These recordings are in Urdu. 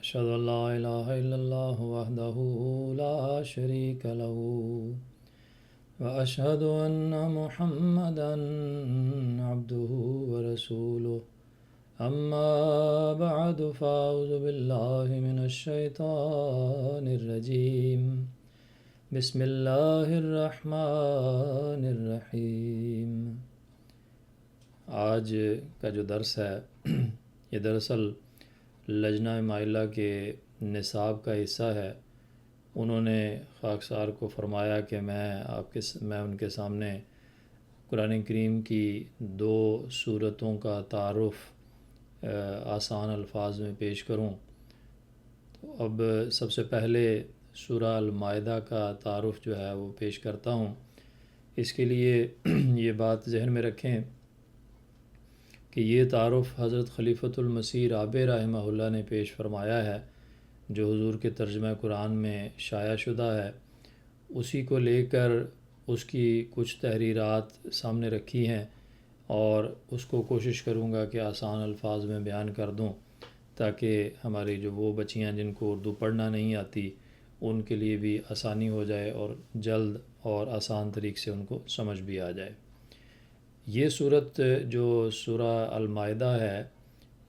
أشهد أن لا إله إلا الله وحده لا شريك له وأشهد أن محمدا عبده ورسوله أما بعد فأعوذ بالله من الشيطان الرجيم بسم الله الرحمن الرحیم۔ آج کا جو درس ہے یہ دراصل لجنہ مائلہ کے نصاب کا حصہ ہے۔ انہوں نے خاکسار کو فرمایا کہ میں ان کے سامنے قرآن کریم کی 2 سورتوں کا تعارف آسان الفاظ میں پیش کروں۔ تو اب سب سے پہلے سورہ المائدہ کا تعارف جو ہے وہ پیش کرتا ہوں۔ اس کے لیے یہ بات ذہن میں رکھیں کہ یہ تعارف حضرت خلیفۃ المسیح رابع رحمہ اللہ نے پیش فرمایا ہے، جو حضور کے ترجمہ قرآن میں شائع شدہ ہے۔ اسی کو لے کر اس کی کچھ تحریرات سامنے رکھی ہیں اور اس کو کوشش کروں گا کہ آسان الفاظ میں بیان کر دوں، تاکہ ہماری جو وہ بچیاں جن کو اردو پڑھنا نہیں آتی ان کے لیے بھی آسانی ہو جائے اور جلد اور آسان طریقے سے ان کو سمجھ بھی آ جائے۔ یہ صورت جو سورہ المائدہ ہے،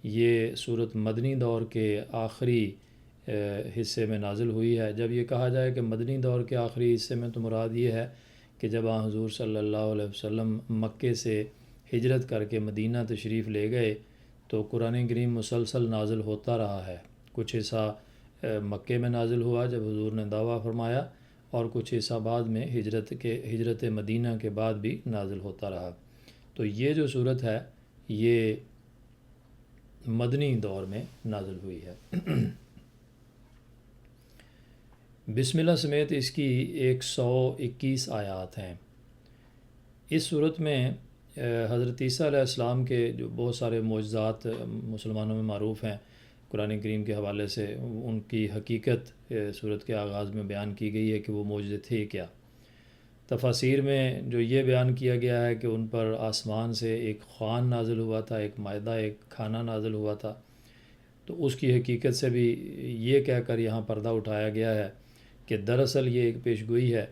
یہ صورت مدنی دور کے آخری حصے میں نازل ہوئی ہے۔ جب یہ کہا جائے کہ مدنی دور کے آخری حصے میں تو مراد یہ ہے کہ جب حضور صلی اللہ علیہ وسلم مکے سے ہجرت کر کے مدینہ تشریف لے گئے تو قرآن کریم مسلسل نازل ہوتا رہا ہے۔ کچھ حصہ مکے میں نازل ہوا جب حضور نے دعویٰ فرمایا، اور کچھ حصہ بعد میں ہجرت مدینہ کے بعد بھی نازل ہوتا رہا۔ تو یہ جو صورت ہے یہ مدنی دور میں نازل ہوئی ہے۔ بسم اللہ سمیت اس کی 121 آیات ہیں۔ اس صورت میں حضرت عیسیٰ علیہ السلام کے جو بہت سارے معجزات مسلمانوں میں معروف ہیں قرآن کریم کے حوالے سے، ان کی حقیقت صورت کے آغاز میں بیان کی گئی ہے کہ وہ معجزے تھے کیا۔ تفاسیر میں جو یہ بیان کیا گیا ہے کہ ان پر آسمان سے ایک خوان نازل ہوا تھا، ایک مائدہ، ایک کھانا نازل ہوا تھا۔ تو اس کی حقیقت سے بھی یہ کہہ کر یہاں پردہ اٹھایا گیا ہے کہ دراصل یہ ایک پیشگوئی ہے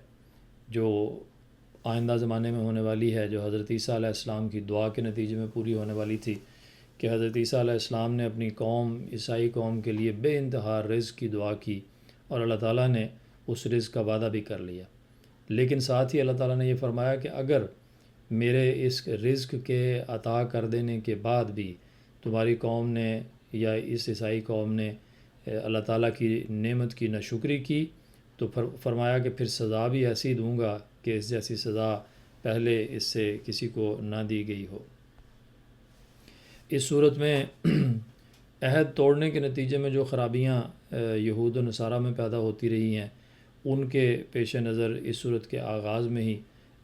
جو آئندہ زمانے میں ہونے والی ہے، جو حضرت عیسیٰ علیہ السلام کی دعا کے نتیجے میں پوری ہونے والی تھی، کہ حضرت عیسیٰ علیہ السلام نے اپنی قوم عیسائی قوم کے لیے بے انتہا رزق کی دعا کی، اور اللہ تعالیٰ نے اس رزق کا وعدہ بھی کر لیا۔ لیکن ساتھ ہی اللہ تعالیٰ نے یہ فرمایا کہ اگر میرے اس رزق کے عطا کر دینے کے بعد بھی تمہاری قوم نے یا اس عیسائی قوم نے اللہ تعالیٰ کی نعمت کی ناشکری کی تو فرمایا کہ پھر سزا بھی ایسی دوں گا کہ اس جیسی سزا پہلے اس سے کسی کو نہ دی گئی ہو۔ اس صورت میں عہد توڑنے کے نتیجے میں جو خرابیاں یہود و نصارہ میں پیدا ہوتی رہی ہیں، ان کے پیش نظر اس صورت کے آغاز میں ہی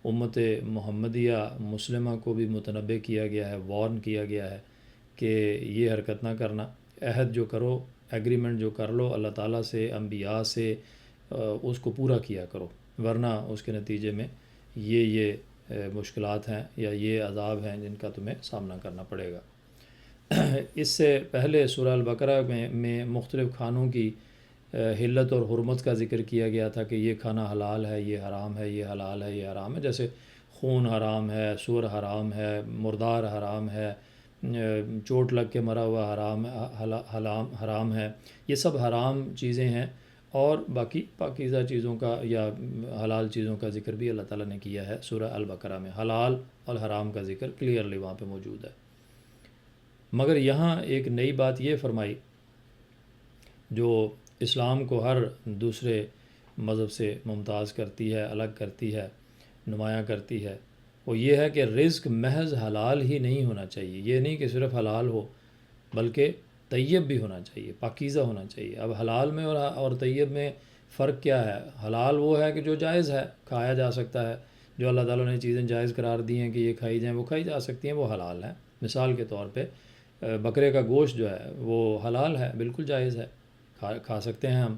امت محمدیہ مسلمہ کو بھی متنبہ کیا گیا ہے، وارن کیا گیا ہے کہ یہ حرکت نہ کرنا، عہد جو کرو، ایگریمنٹ جو کر لو اللہ تعالیٰ سے، انبیاء سے، اس کو پورا کیا کرو، ورنہ اس کے نتیجے میں یہ مشکلات ہیں یا یہ عذاب ہیں جن کا تمہیں سامنا کرنا پڑے گا۔ اس سے پہلے سورہ البقرہ میں مختلف کھانوں کی حلت اور حرمت کا ذکر کیا گیا تھا کہ یہ کھانا حلال ہے، یہ حرام ہے، یہ حلال ہے، یہ حرام ہے۔ جیسے خون حرام ہے، سور حرام ہے، مردار حرام ہے، چوٹ لگ کے مرا ہوا حرام ہے، یہ سب حرام چیزیں ہیں۔ اور باقی پاکیزہ چیزوں کا یا حلال چیزوں کا ذکر بھی اللہ تعالیٰ نے کیا ہے سورہ البقرہ میں۔ حلال اور حرام کا ذکر کلیئرلی وہاں پہ موجود ہے۔ مگر یہاں ایک نئی بات یہ فرمائی جو اسلام کو ہر دوسرے مذہب سے ممتاز کرتی ہے، الگ کرتی ہے، نمایاں کرتی ہے، وہ یہ ہے کہ رزق محض حلال ہی نہیں ہونا چاہیے۔ یہ نہیں کہ صرف حلال ہو، بلکہ طیب بھی ہونا چاہیے، پاکیزہ ہونا چاہیے۔ اب حلال میں اور طیب میں فرق کیا ہے؟ حلال وہ ہے کہ جو جائز ہے، کھایا جا سکتا ہے، جو اللہ تعالیٰ نے چیزیں جائز قرار دی ہیں کہ یہ کھائی جائیں، وہ کھائی جا سکتی ہیں، وہ حلال ہیں۔ مثال کے طور پہ بکرے کا گوشت جو ہے وہ حلال ہے، بالکل جائز ہے، کھا سکتے ہیں ہم۔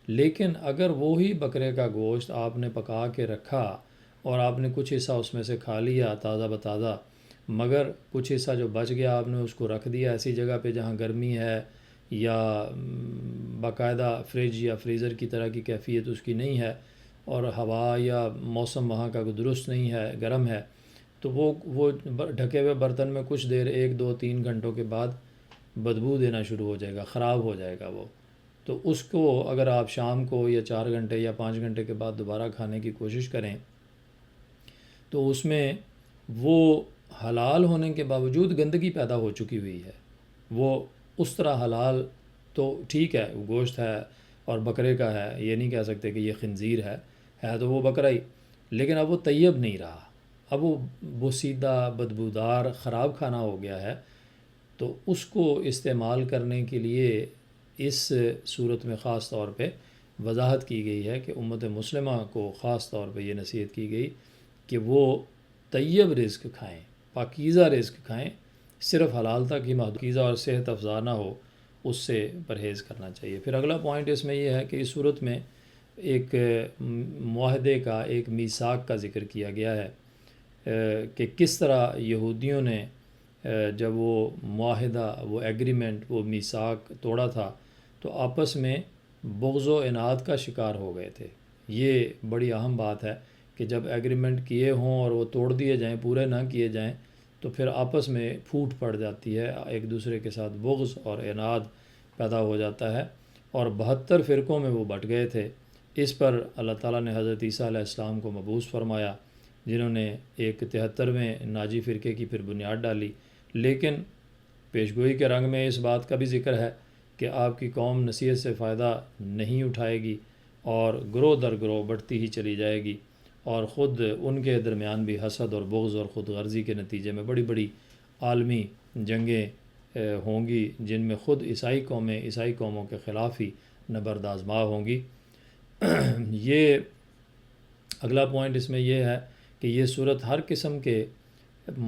لیکن اگر وہی بکرے کا گوشت آپ نے پکا کے رکھا اور آپ نے کچھ حصہ اس میں سے کھا لیا تازہ بتازہ، مگر کچھ حصہ جو بچ گیا آپ نے اس کو رکھ دیا ایسی جگہ پہ جہاں گرمی ہے یا باقاعدہ فریج یا فریزر کی طرح کی کیفیت اس کی نہیں ہے، اور ہوا یا موسم وہاں کا درست نہیں ہے، گرم ہے، تو وہ ڈھکے ہوئے برتن میں کچھ دیر 1 2 3 گھنٹوں کے بعد بدبو دینا شروع ہو جائے گا، خراب ہو جائے گا وہ۔ تو اس کو اگر آپ شام کو یا 4 گھنٹے یا 5 گھنٹے کے بعد دوبارہ کھانے کی کوشش کریں تو اس میں وہ حلال ہونے کے باوجود گندگی پیدا ہو چکی ہوئی ہے۔ وہ اس طرح حلال تو ٹھیک ہے، وہ گوشت ہے اور بکرے کا ہے، یہ نہیں کہہ سکتے کہ یہ خنزیر ہے تو وہ بکرا ہی، لیکن اب وہ طیب نہیں رہا، اب وہ بوسیدہ بدبودار خراب کھانا ہو گیا ہے۔ تو اس کو استعمال کرنے کے لیے اس صورت میں خاص طور پہ وضاحت کی گئی ہے کہ امت مسلمہ کو خاص طور پہ یہ نصیحت کی گئی کہ وہ طیب رزق کھائیں، پاکیزہ رزق کھائیں، صرف حلال تک ہی محدود، پاکیزہ اور صحت افزا نہ ہو، اس سے پرہیز کرنا چاہیے۔ پھر اگلا پوائنٹ اس میں یہ ہے کہ اس صورت میں ایک معاہدے کا، ایک میثاق کا ذکر کیا گیا ہے کہ کس طرح یہودیوں نے جب وہ معاہدہ، وہ ایگریمنٹ، وہ میثاق توڑا تھا تو آپس میں بغض و عناد کا شکار ہو گئے تھے۔ یہ بڑی اہم بات ہے کہ جب ایگریمنٹ کیے ہوں اور وہ توڑ دیے جائیں، پورے نہ کیے جائیں، تو پھر آپس میں پھوٹ پڑ جاتی ہے، ایک دوسرے کے ساتھ بغض اور عناد پیدا ہو جاتا ہے، اور 72 فرقوں میں وہ بٹ گئے تھے۔ اس پر اللہ تعالیٰ نے حضرت عیسیٰ علیہ السلام کو مبعوث فرمایا، جنہوں نے ایک 73ویں ناجی فرقے کی پھر بنیاد ڈالی۔ لیکن پیشگوئی کے رنگ میں اس بات کا بھی ذکر ہے کہ آپ کی قوم نصیحت سے فائدہ نہیں اٹھائے گی اور گروہ در گروہ بڑھتی ہی چلی جائے گی، اور خود ان کے درمیان بھی حسد اور بغض اور خود غرضی کے نتیجے میں بڑی بڑی عالمی جنگیں ہوں گی، جن میں خود عیسائی قوموں کے خلاف ہی نبردآزما ہوں گی۔ یہ اگلا پوائنٹ اس میں یہ ہے کہ یہ صورت ہر قسم کے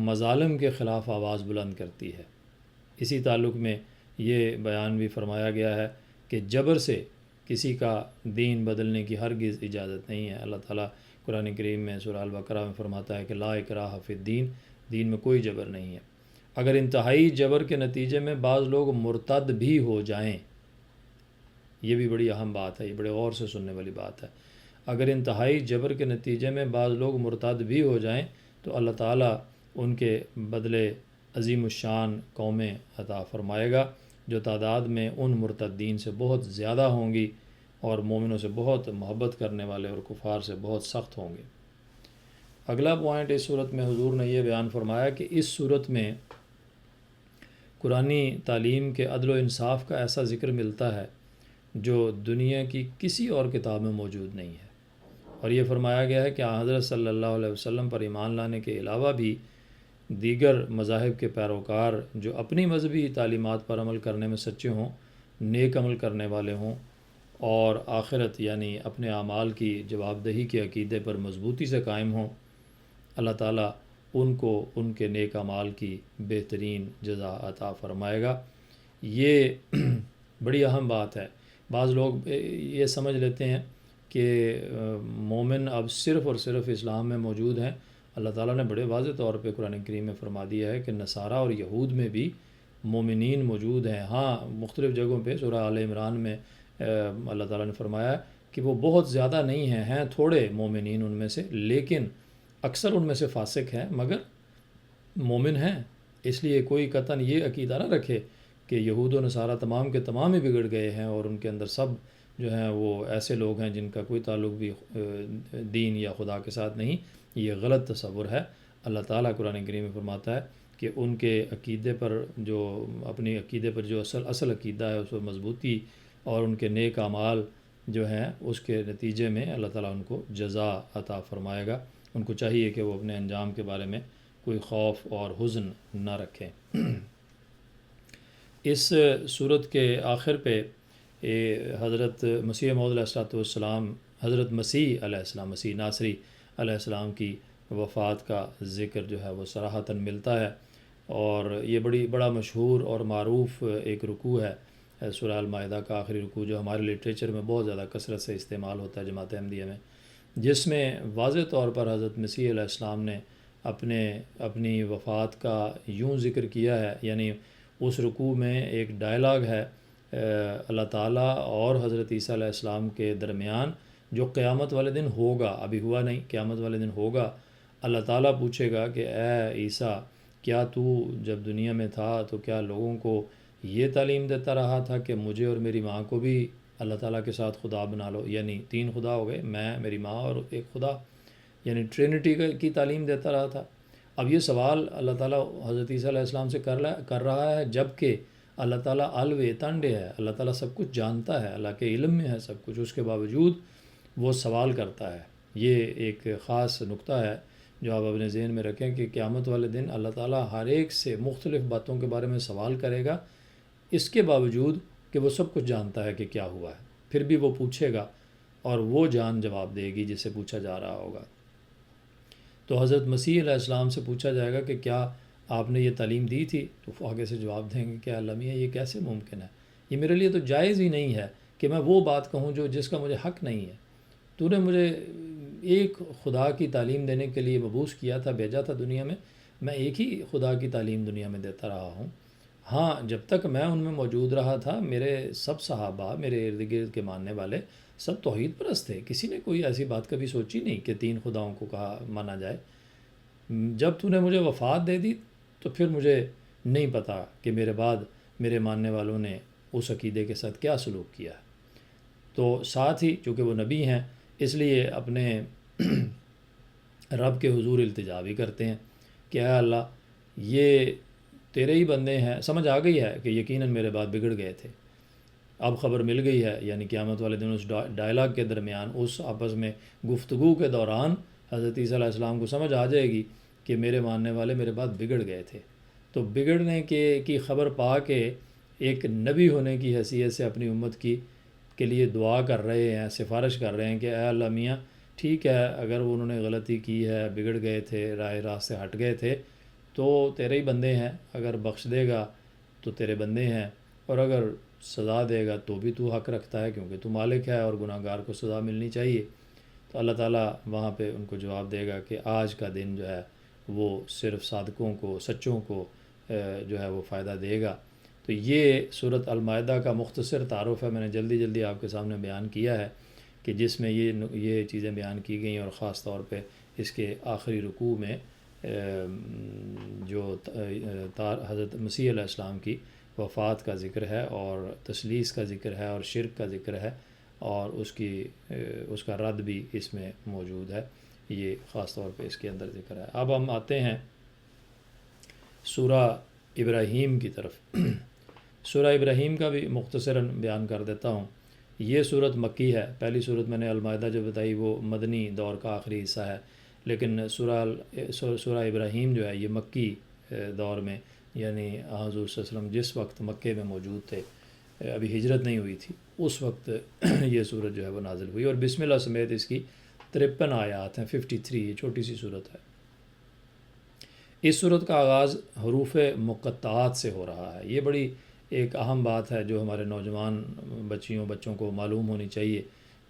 مظالم کے خلاف آواز بلند کرتی ہے۔ اسی تعلق میں یہ بیان بھی فرمایا گیا ہے کہ جبر سے کسی کا دین بدلنے کی ہرگز اجازت نہیں ہے۔ اللہ تعالیٰ قرآن کریم میں سورہ البقرہ میں فرماتا ہے کہ لا اکراہ فی الدین، دین میں کوئی جبر نہیں ہے۔ اگر انتہائی جبر کے نتیجے میں بعض لوگ مرتد بھی ہو جائیں، یہ بھی بڑی اہم بات ہے، یہ بڑے غور سے سننے والی بات ہے۔ اگر انتہائی جبر کے نتیجے میں بعض لوگ مرتد بھی ہو جائیں تو اللہ تعالیٰ ان کے بدلے عظیم الشان قومیں عطا فرمائے گا، جو تعداد میں ان مرتدین سے بہت زیادہ ہوں گی اور مومنوں سے بہت محبت کرنے والے اور کفار سے بہت سخت ہوں گے۔ اگلا پوائنٹ اس صورت میں حضور نے یہ بیان فرمایا کہ اس صورت میں قرآنی تعلیم کے عدل و انصاف کا ایسا ذکر ملتا ہے جو دنیا کی کسی اور کتاب میں موجود نہیں ہے، اور یہ فرمایا گیا ہے کہ حضرت صلی اللہ علیہ وسلم پر ایمان لانے کے علاوہ بھی دیگر مذاہب کے پیروکار جو اپنی مذہبی تعلیمات پر عمل کرنے میں سچے ہوں، نیک عمل کرنے والے ہوں، اور آخرت یعنی اپنے اعمال کی جواب دہی کے عقیدے پر مضبوطی سے قائم ہوں، اللہ تعالیٰ ان کو ان کے نیک اعمال کی بہترین جزا عطا فرمائے گا۔ یہ بڑی اہم بات ہے۔ بعض لوگ یہ سمجھ لیتے ہیں کہ مومن اب صرف اور صرف اسلام میں موجود ہیں۔ اللہ تعالیٰ نے بڑے واضح طور پہ قرآن کریم میں فرما دیا ہے کہ نصارہ اور یہود میں بھی مومنین موجود ہیں۔ ہاں، مختلف جگہوں پہ سورہ آل عمران میں اللہ تعالیٰ نے فرمایا کہ وہ بہت زیادہ نہیں ہیں تھوڑے مومنین ان میں سے، لیکن اکثر ان میں سے فاسق ہیں، مگر مومن ہیں۔ اس لیے کوئی قطعاً یہ عقیدہ نہ رکھے کہ یہود و نصارہ تمام کے تمام ہی بگڑ گئے ہیں اور ان کے اندر سب جو ہیں وہ ایسے لوگ ہیں جن کا کوئی تعلق بھی دین یا خدا کے ساتھ نہیں۔ یہ غلط تصور ہے۔ اللہ تعالیٰ قرآن کریم میں فرماتا ہے کہ ان کے عقیدے پر، جو اپنی عقیدے پر جو اصل عقیدہ ہے اس پر مضبوطی اور ان کے نیک اعمال جو ہیں اس کے نتیجے میں اللہ تعالیٰ ان کو جزا عطا فرمائے گا۔ ان کو چاہیے کہ وہ اپنے انجام کے بارے میں کوئی خوف اور حزن نہ رکھیں۔ اس صورت کے آخر پہ حضرت مسیح موعود علیہ السلام، حضرت مسیح علیہ السلام، مسیح ناصری علیہ السلام کی وفات کا ذکر جو ہے وہ صراحتاً ملتا ہے، اور یہ بڑا مشہور اور معروف ایک رکوع ہے سورہ المائدہ کا آخری رکوع، جو ہمارے لٹریچر میں بہت زیادہ کثرت سے استعمال ہوتا ہے جماعت احمدیہ میں، جس میں واضح طور پر حضرت مسیح علیہ السلام نے اپنی وفات کا یوں ذکر کیا ہے۔ یعنی اس رکوع میں ایک ڈائلاگ ہے اللہ تعالیٰ اور حضرت عیسیٰ علیہ السلام کے درمیان جو قیامت والے دن ہوگا، ابھی ہوا نہیں، قیامت والے دن ہوگا، اللہ تعالیٰ پوچھے گا کہ اے عیسیٰ، کیا تو جب دنیا میں تھا تو کیا لوگوں کو یہ تعلیم دیتا رہا تھا کہ مجھے اور میری ماں کو بھی اللہ تعالیٰ کے ساتھ خدا بنا لو؟ یعنی 3 خدا ہو گئے، میں، میری ماں اور ایک خدا، یعنی ٹرینٹی کی تعلیم دیتا رہا تھا۔ اب یہ سوال اللہ تعالیٰ حضرت عیسیٰ علیہ السلام سے کر رہا ہے، جب کہ اللہ تعالیٰ الوے تانڈے ہے، اللہ تعالیٰ سب کچھ جانتا ہے، اللہ کے علم میں ہے سب کچھ، اس کے باوجود وہ سوال کرتا ہے۔ یہ ایک خاص نقطہ ہے جو آپ اپنے ذہن میں رکھیں کہ قیامت والے دن اللہ تعالیٰ ہر ایک سے مختلف باتوں کے بارے میں سوال کرے گا، اس کے باوجود کہ وہ سب کچھ جانتا ہے کہ کیا ہوا ہے، پھر بھی وہ پوچھے گا اور وہ جان جواب دے گی جسے پوچھا جا رہا ہوگا۔ تو حضرت مسیح علیہ السلام سے پوچھا جائے گا کہ کیا آپ نے یہ تعلیم دی تھی؟ تو وہ آگے سے جواب دیں گے کہ اللہ میاں یہ کیسے ممکن ہے، یہ میرے لیے تو جائز ہی نہیں ہے کہ میں وہ بات کہوں جس کا مجھے حق نہیں ہے۔ تو نے مجھے ایک خدا کی تعلیم دینے کے لیے مبعوث کیا تھا، بھیجا تھا دنیا میں ایک ہی خدا کی تعلیم دنیا میں دیتا رہا ہوں۔ ہاں، جب تک میں ان میں موجود رہا تھا، میرے سب صحابہ، میرے ارد گرد کے ماننے والے سب توحید پرست تھے، کسی نے کوئی ایسی بات کبھی سوچی نہیں کہ 3 خداؤں کو کہا مانا جائے۔ جب تو نے مجھے وفات دے دی تو پھر مجھے نہیں پتا کہ میرے بعد میرے ماننے والوں نے اس عقیدے کے ساتھ کیا سلوک کیا ہے۔ تو ساتھ ہی چونکہ وہ نبی ہیں، اس لیے اپنے رب کے حضور التجا بھی کرتے ہیں کہ اے اللہ، یہ تیرے ہی بندے ہیں، سمجھ آ گئی ہے کہ یقیناً میرے بعد بگڑ گئے تھے، اب خبر مل گئی ہے۔ یعنی قیامت والے دن اس ڈائلاگ کے درمیان، اس آپس میں گفتگو کے دوران حضرت عیسیٰ علیہ السلام کو سمجھ آ جائے گی کہ میرے ماننے والے میرے بعد بگڑ گئے تھے۔ تو بگڑنے کی خبر پا کے ایک نبی ہونے کی حیثیت سے اپنی امت کے لیے دعا کر رہے ہیں، سفارش کر رہے ہیں کہ اے اللہ میاں، ٹھیک ہے، اگر انہوں نے غلطی کی ہے، بگڑ گئے تھے، راہ سے ہٹ گئے تھے، تو تیرے ہی بندے ہیں، اگر بخش دے گا تو تیرے بندے ہیں، اور اگر سزا دے گا تو بھی تو حق رکھتا ہے کیونکہ تو مالک ہے اور گناہ گار کو سزا ملنی چاہیے۔ تو اللہ تعالیٰ وہاں پہ ان کو جواب دے گا کہ آج کا دن جو ہے وہ صرف صادقوں کو، سچوں کو جو ہے وہ فائدہ دے گا۔ تو یہ سورۃ المائدہ کا مختصر تعارف ہے، میں نے جلدی آپ کے سامنے بیان کیا ہے کہ جس میں یہ چیزیں بیان کی گئیں، اور خاص طور پہ اس کے آخری رکوع میں جو حضرت مسیح علیہ السلام کی وفات کا ذکر ہے، اور تثلیث کا ذکر ہے، اور شرک کا ذکر ہے، اور اس کا رد بھی اس میں موجود ہے، یہ خاص طور پہ اس کے اندر ذکر ہے۔ اب ہم آتے ہیں سورہ ابراہیم کی طرف۔ سورہ ابراہیم کا بھی مختصراً بیان کر دیتا ہوں۔ یہ صورت مکی ہے، پہلی صورت میں نے المائدہ جو بتائی وہ مدنی دور کا آخری حصہ ہے، لیکن سورہ ابراہیم جو ہے یہ مکی دور میں، یعنی حضور صلی اللہ علیہ وسلم جس وقت مکے میں موجود تھے، ابھی ہجرت نہیں ہوئی تھی، اس وقت یہ صورت جو ہے وہ نازل ہوئی، اور بسم اللہ سمیت اس کی 53 آیات ہیں، 53، یہ چھوٹی سی صورت ہے۔ اس صورت کا آغاز حروف مقطعات سے ہو رہا ہے۔ یہ بڑی ایک اہم بات ہے جو ہمارے نوجوان بچوں کو معلوم ہونی چاہیے،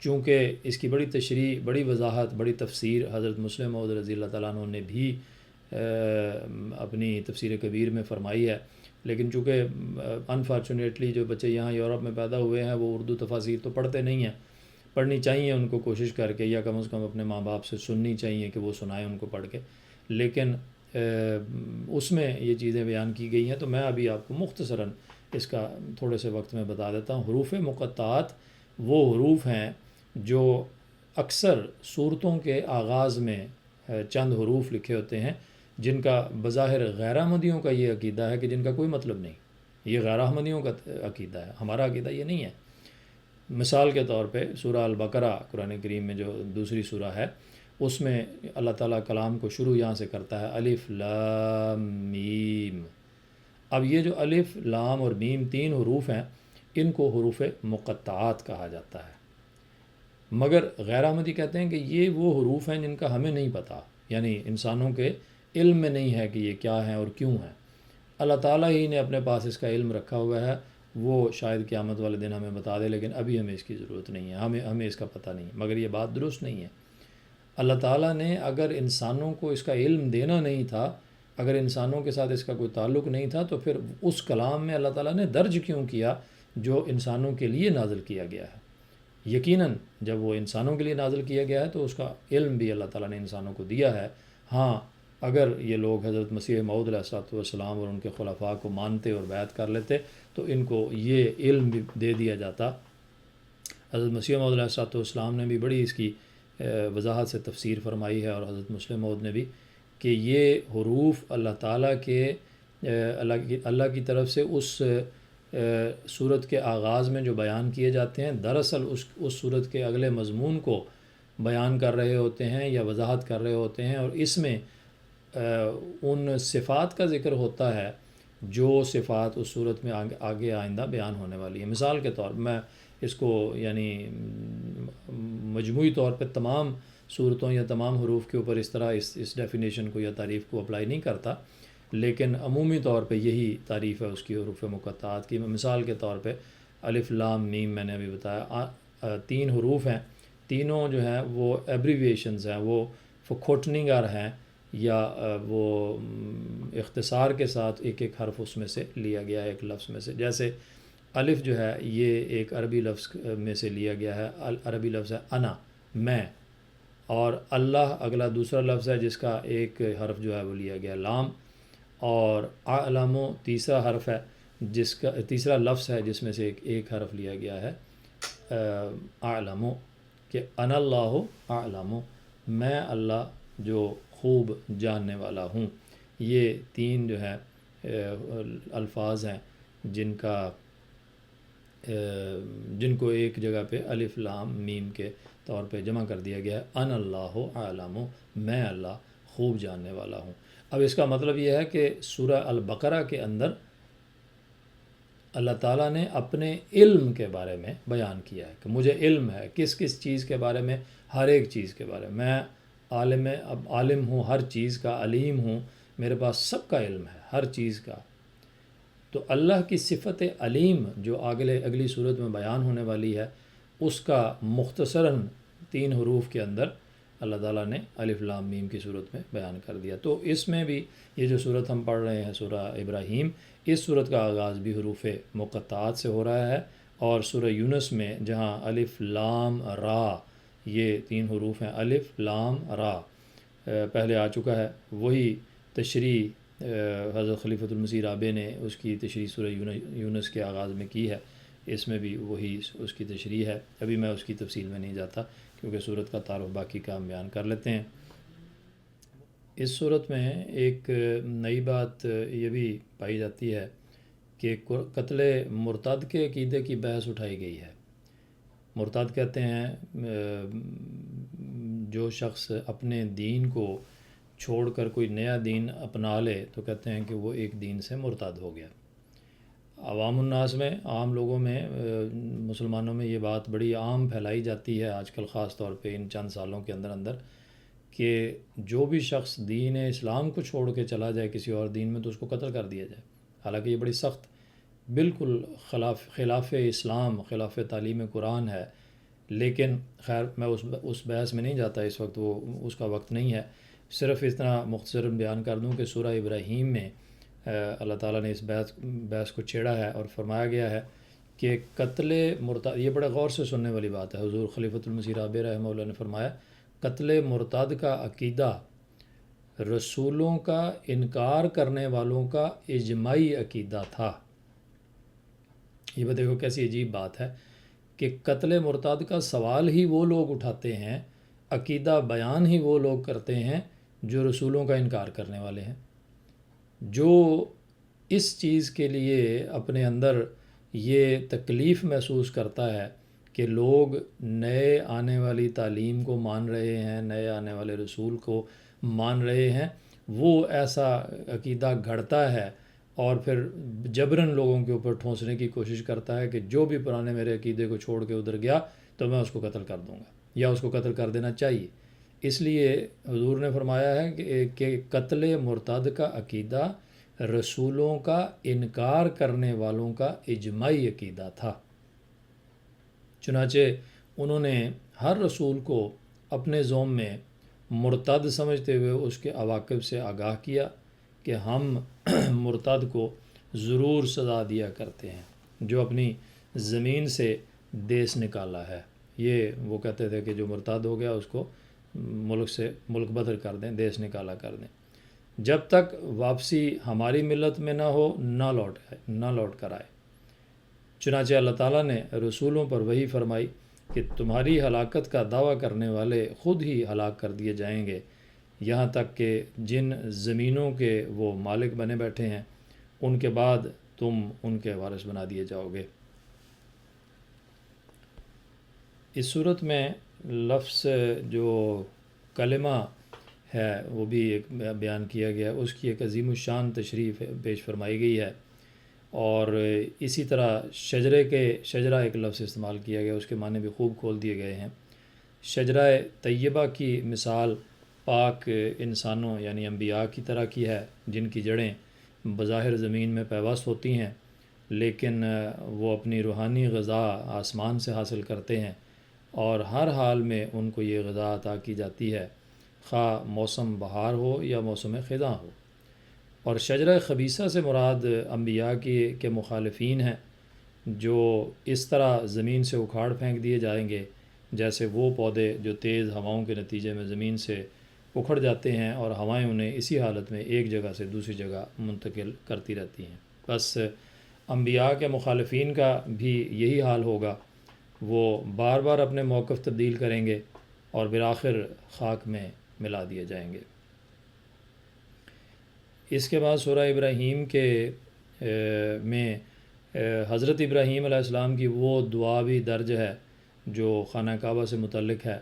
چونکہ اس کی بڑی تشریح، بڑی وضاحت، بڑی تفسیر حضرت مسلم موعود رضی اللہ تعالیٰ عنہ نے بھی اپنی تفسیر کبیر میں فرمائی ہے، لیکن چونکہ انفارچونیٹلی جو بچے یہاں یورپ میں پیدا ہوئے ہیں وہ اردو تفاسیر تو پڑھتے نہیں ہیں، پڑھنی چاہیے ان کو کوشش کر کے، یا کم از کم اپنے ماں باپ سے سننی چاہیے کہ وہ سنائیں ان کو پڑھ کے، لیکن اس میں یہ چیزیں بیان کی گئی ہیں، تو میں ابھی آپ کو مختصراً اس کا تھوڑے سے وقت میں بتا دیتا ہوں۔ حروف مقطعات وہ حروف ہیں جو اکثر صورتوں کے آغاز میں چند حروف لکھے ہوتے ہیں جن کا بظاہر غیر احمدیوں کا یہ عقیدہ ہے کہ جن کا کوئی مطلب نہیں، یہ غیر احمدیوں کا عقیدہ ہے، ہمارا عقیدہ یہ نہیں ہے۔ مثال کے طور پہ سورہ البقرہ قرآن کریم میں جو دوسری سورہ ہے، اس میں اللہ تعالیٰ کلام کو شروع یہاں سے کرتا ہے الف لام میم۔ اب یہ جو الف لام اور میم 3 حروف ہیں، ان کو حروف مقطعات کہا جاتا ہے، مگر غیر احمدی کہتے ہیں کہ یہ وہ حروف ہیں جن کا ہمیں نہیں پتہ، یعنی انسانوں کے علم میں نہیں ہے کہ یہ کیا ہیں اور کیوں ہیں، اللہ تعالیٰ ہی نے اپنے پاس اس کا علم رکھا ہوا ہے، وہ شاید قیامت والے دن ہمیں بتا دے، لیکن ابھی ہمیں اس کی ضرورت نہیں ہے، ہمیں اس کا پتہ نہیں، مگر یہ بات درست نہیں ہے۔ اللہ تعالیٰ نے اگر انسانوں کو اس کا علم دینا نہیں تھا، اگر انسانوں کے ساتھ اس کا کوئی تعلق نہیں تھا، تو پھر اس کلام میں اللہ تعالیٰ نے درج کیوں کیا جو انسانوں کے لیے نازل کیا گیا ہے۔ یقیناً جب وہ انسانوں کے لیے نازل کیا گیا ہے تو اس کا علم بھی اللہ تعالیٰ نے انسانوں کو دیا ہے۔ ہاں، اگر یہ لوگ حضرت مسیح موعود علیہ الصلوۃ والسلام اور ان کے خلفاء کو مانتے اور بیعت کر لیتے تو ان کو یہ علم بھی دے دیا جاتا۔ حضرت مسیح موعود علیہ الصلوۃ والسلام نے بھی بڑی اس کی وضاحت سے تفسیر فرمائی ہے، اور حضرت مسلم موعود نے بھی، کہ یہ حروف اللہ تعالیٰ کے اللہ کی طرف سے اس سورت کے آغاز میں جو بیان کیے جاتے ہیں، دراصل اس سورت کے اگلے مضمون کو بیان کر رہے ہوتے ہیں یا وضاحت کر رہے ہوتے ہیں، اور اس میں ان صفات کا ذکر ہوتا ہے جو صفات اس صورت میں آگے آئندہ بیان ہونے والی ہے۔ مثال کے طور میں اس کو یعنی مجموعی طور پہ تمام صورتوں یا تمام حروف کے اوپر اس طرح اس ڈیفینیشن کو یا تعریف کو اپلائی نہیں کرتا، لیکن عمومی طور پہ یہی تعریف ہے اس کی حروف مقطعات کی۔ مثال کے طور پہ الف لام میم میں نے ابھی بتایا، 3 حروف ہیں، تینوں جو ہیں وہ ایبریویشنز ہیں، وہ کھوٹنگر ہیں، یا وہ اختصار کے ساتھ ایک ایک حرف اس میں سے لیا گیا ہے ایک لفظ میں سے۔ جیسے الف جو ہے یہ ایک عربی لفظ میں سے لیا گیا ہے، عربی لفظ ہے انا، میں، اور اللہ اگلا دوسرا لفظ ہے جس کا ایک حرف جو ہے وہ لیا گیا لام، اور اعلم تیسرا حرف ہے جس کا تیسرا لفظ ہے جس میں سے ایک حرف لیا گیا ہے اعلم، کہ انا اللہ اعلم، میں اللہ جو خوب جاننے والا ہوں۔ یہ 3 جو ہے الفاظ ہیں جن کو ایک جگہ پہ الف لام میم کے طور پہ جمع کر دیا گیا ہے، انا اللہ اعلم، میں اللہ خوب جاننے والا ہوں۔ اب اس کا مطلب یہ ہے کہ سورہ البقرہ کے اندر اللہ تعالیٰ نے اپنے علم کے بارے میں بیان کیا ہے کہ مجھے علم ہے کس کس چیز کے بارے میں، ہر ایک چیز کے بارے میں عالم ہوں، ہر چیز کا علیم ہوں، میرے پاس سب کا علم ہے ہر چیز کا۔ تو اللہ کی صفت علیم جو اگلی صورت میں بیان ہونے والی ہے، اس کا مختصراً 3 حروف کے اندر اللہ تعالیٰ نے الف لام میم کی صورت میں بیان کر دیا۔ تو اس میں بھی یہ جو صورت ہم پڑھ رہے ہیں سورہ ابراہیم، اس صورت کا آغاز بھی حروف مقطعات سے ہو رہا ہے، اور سورہ یونس میں جہاں الف لام را یہ 3 حروف ہیں، الف لام را پہلے آ چکا ہے، وہی تشریح حضرت خلیفۃ المسیح رابع نے اس کی تشریح سورہ یونس کے آغاز میں کی ہے، اس میں بھی وہی اس کی تشریح ہے۔ ابھی میں اس کی تفصیل میں نہیں جاتا کیونکہ صورت کا تعارف باقی کا ہم بیان کر لیتے ہیں۔ اس صورت میں ایک نئی بات یہ بھی پائی جاتی ہے کہ قتل مرتد کے عقیدے کی بحث اٹھائی گئی ہے۔ مرتد کہتے ہیں جو شخص اپنے دین کو چھوڑ کر کوئی نیا دین اپنا لے تو کہتے ہیں کہ وہ ایک دین سے مرتد ہو گیا۔ عوام الناس میں، عام لوگوں میں، مسلمانوں میں یہ بات بڑی عام پھیلائی جاتی ہے آج کل، خاص طور پہ ان چند سالوں کے اندر کہ جو بھی شخص دین اسلام کو چھوڑ کے چلا جائے کسی اور دین میں تو اس کو قتل کر دیا جائے۔ حالانکہ یہ بڑی سخت، بالکل خلاف اسلام، خلاف تعلیم قرآن ہے، لیکن خیر میں اس بحث میں نہیں جاتا اس وقت، وہ اس کا وقت نہیں ہے۔ صرف اتنا مختصر بیان کر دوں کہ سورہ ابراہیم میں اللہ تعالیٰ نے اس بحث کو چھیڑا ہے اور فرمایا گیا ہے کہ قتل مرتد، یہ بڑے غور سے سننے والی بات ہے، حضور خلیفۃ المسیح رابع رحمہ اللہ نے فرمایا قتل مرتد کا عقیدہ رسولوں کا انکار کرنے والوں کا اجماعی عقیدہ تھا۔ یہ دیکھو کیسی عجیب بات ہے کہ قتل مرتد کا سوال ہی وہ لوگ اٹھاتے ہیں، عقیدہ بیان ہی وہ لوگ کرتے ہیں جو رسولوں کا انکار کرنے والے ہیں، جو اس چیز کے لیے اپنے اندر یہ تکلیف محسوس کرتا ہے کہ لوگ نئے آنے والی تعلیم کو مان رہے ہیں، نئے آنے والے رسول کو مان رہے ہیں، وہ ایسا عقیدہ گھڑتا ہے اور پھر جبراً لوگوں کے اوپر ٹھونسنے کی کوشش کرتا ہے کہ جو بھی پرانے میرے عقیدے کو چھوڑ کے ادھر گیا تو میں اس کو قتل کر دوں گا یا اس کو قتل کر دینا چاہیے۔ اس لیے حضور نے فرمایا ہے کہ قتل مرتد کا عقیدہ رسولوں کا انکار کرنے والوں کا اجماعی عقیدہ تھا۔ چنانچہ انہوں نے ہر رسول کو اپنے زوم میں مرتد سمجھتے ہوئے اس کے عواقب سے آگاہ کیا کہ ہم مرتد کو ضرور سزا دیا کرتے ہیں، جو اپنی زمین سے دیس نکالا ہے۔ یہ وہ کہتے تھے کہ جو مرتد ہو گیا اس کو ملک بدر کر دیں، دیس نکالا کر دیں، جب تک واپسی ہماری ملت میں نہ ہو نہ لوٹ کر آئے۔ چنانچہ اللہ تعالیٰ نے رسولوں پر وحی فرمائی کہ تمہاری ہلاکت کا دعویٰ کرنے والے خود ہی ہلاک کر دیے جائیں گے، یہاں تک کہ جن زمینوں کے وہ مالک بنے بیٹھے ہیں ان کے بعد تم ان کے وارث بنا دیے جاؤ گے۔ اس صورت میں لفظ جو کلمہ ہے وہ بھی ایک بیان کیا گیا، اس کی ایک عظیم الشان تشریف پیش فرمائی گئی ہے، اور اسی طرح شجرہ ایک لفظ استعمال کیا گیا، اس کے معنی بھی خوب کھول دیے گئے ہیں۔ شجرہ طیبہ کی مثال پاک انسانوں یعنی انبیاء کی طرح کی ہے، جن کی جڑیں بظاہر زمین میں پیوست ہوتی ہیں، لیکن وہ اپنی روحانی غذا آسمان سے حاصل کرتے ہیں، اور ہر حال میں ان کو یہ غذا عطا کی جاتی ہے، خواہ موسم بہار ہو یا موسم خزاں ہو۔ اور شجرہ خبیثہ سے مراد انبیاء کے مخالفین ہیں، جو اس طرح زمین سے اکھاڑ پھینک دیے جائیں گے جیسے وہ پودے جو تیز ہواؤں کے نتیجے میں زمین سے اکھڑ جاتے ہیں اور ہوائیں انہیں اسی حالت میں ایک جگہ سے دوسری جگہ منتقل کرتی رہتی ہیں۔ بس انبیاء کے مخالفین کا بھی یہی حال ہوگا، وہ بار بار اپنے موقف تبدیل کریں گے اور بالآخر خاک میں ملا دیے جائیں گے۔ اس کے بعد سورہ ابراہیم میں حضرت ابراہیم علیہ السلام کی وہ دعا بھی درج ہے جو خانہ کعبہ سے متعلق ہے،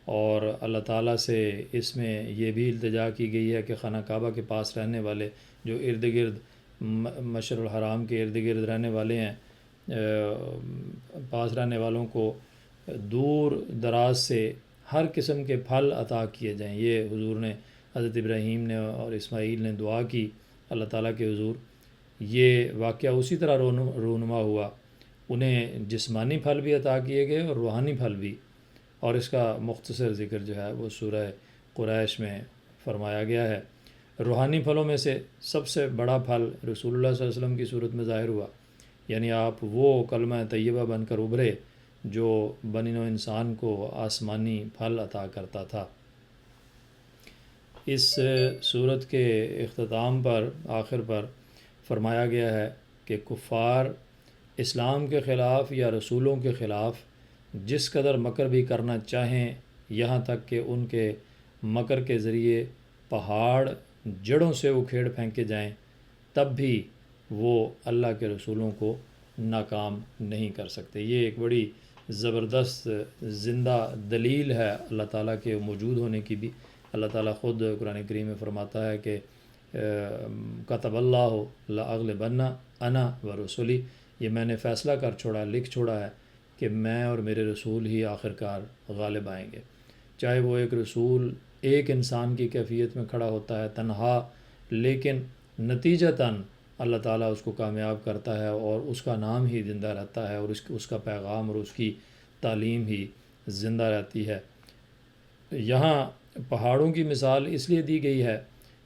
اور اللہ تعالیٰ سے اس میں یہ بھی التجا کی گئی ہے کہ خانہ کعبہ کے پاس رہنے والے جو ارد گرد مشعر الحرام کے ارد گرد رہنے والے ہیں، پاس رہنے والوں کو دور دراز سے ہر قسم کے پھل عطا کیے جائیں۔ یہ حضور نے، حضرت ابراہیم نے اور اسماعیل نے دعا کی اللہ تعالیٰ کے حضور۔ یہ واقعہ اسی طرح رونما ہوا، انہیں جسمانی پھل بھی عطا کیے گئے اور روحانی پھل بھی، اور اس کا مختصر ذکر جو ہے وہ سورہ قریش میں فرمایا گیا ہے۔ روحانی پھلوں میں سے سب سے بڑا پھل رسول اللہ صلی اللہ علیہ وسلم کی صورت میں ظاہر ہوا، یعنی آپ وہ کلمہ طیبہ بن کر ابھرے جو بنی نوع انسان کو آسمانی پھل عطا کرتا تھا۔ اس صورت کے اختتام پر، آخر پر فرمایا گیا ہے کہ کفار اسلام کے خلاف یا رسولوں کے خلاف جس قدر مکر بھی کرنا چاہیں، یہاں تک کہ ان کے مکر کے ذریعے پہاڑ جڑوں سے اکھیڑ پھینکے جائیں، تب بھی وہ اللہ کے رسولوں کو ناکام نہیں کر سکتے۔ یہ ایک بڑی زبردست زندہ دلیل ہے اللہ تعالیٰ کے موجود ہونے کی بھی۔ اللہ تعالیٰ خود قرآن کریم میں فرماتا ہے کہ کتب اللہ لأغلبن انا ورسلی، یہ میں نے فیصلہ کر چھوڑا، لکھ چھوڑا ہے کہ میں اور میرے رسول ہی آخرکار غالب آئیں گے۔ چاہے وہ ایک رسول ایک انسان کی کیفیت میں کھڑا ہوتا ہے تنہا، لیکن نتیجتاً اللہ تعالیٰ اس کو کامیاب کرتا ہے اور اس کا نام ہی زندہ رہتا ہے، اور اس کا پیغام اور اس کی تعلیم ہی زندہ رہتی ہے۔ یہاں پہاڑوں کی مثال اس لیے دی گئی ہے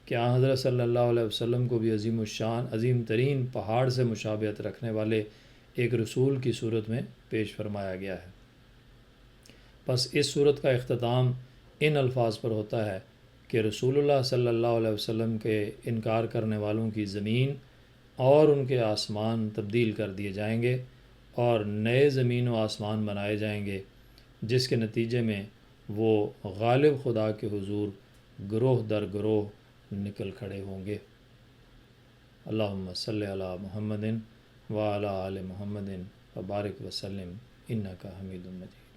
کہ آن حضرت صلی اللہ علیہ وسلم کو بھی عظیم الشان، عظیم ترین پہاڑ سے مشابہت رکھنے والے ایک رسول کی صورت میں پیش فرمایا گیا ہے۔ بس اس صورت کا اختتام ان الفاظ پر ہوتا ہے کہ رسول اللہ صلی اللہ علیہ وسلم کے انکار کرنے والوں کی زمین اور ان کے آسمان تبدیل کر دیے جائیں گے اور نئے زمین و آسمان بنائے جائیں گے، جس کے نتیجے میں وہ غالب خدا کے حضور گروہ در گروہ نکل کھڑے ہوں گے۔ اللہم صلی علی محمد وعلی آل محمد وبارک وسلم انک حمید مجید۔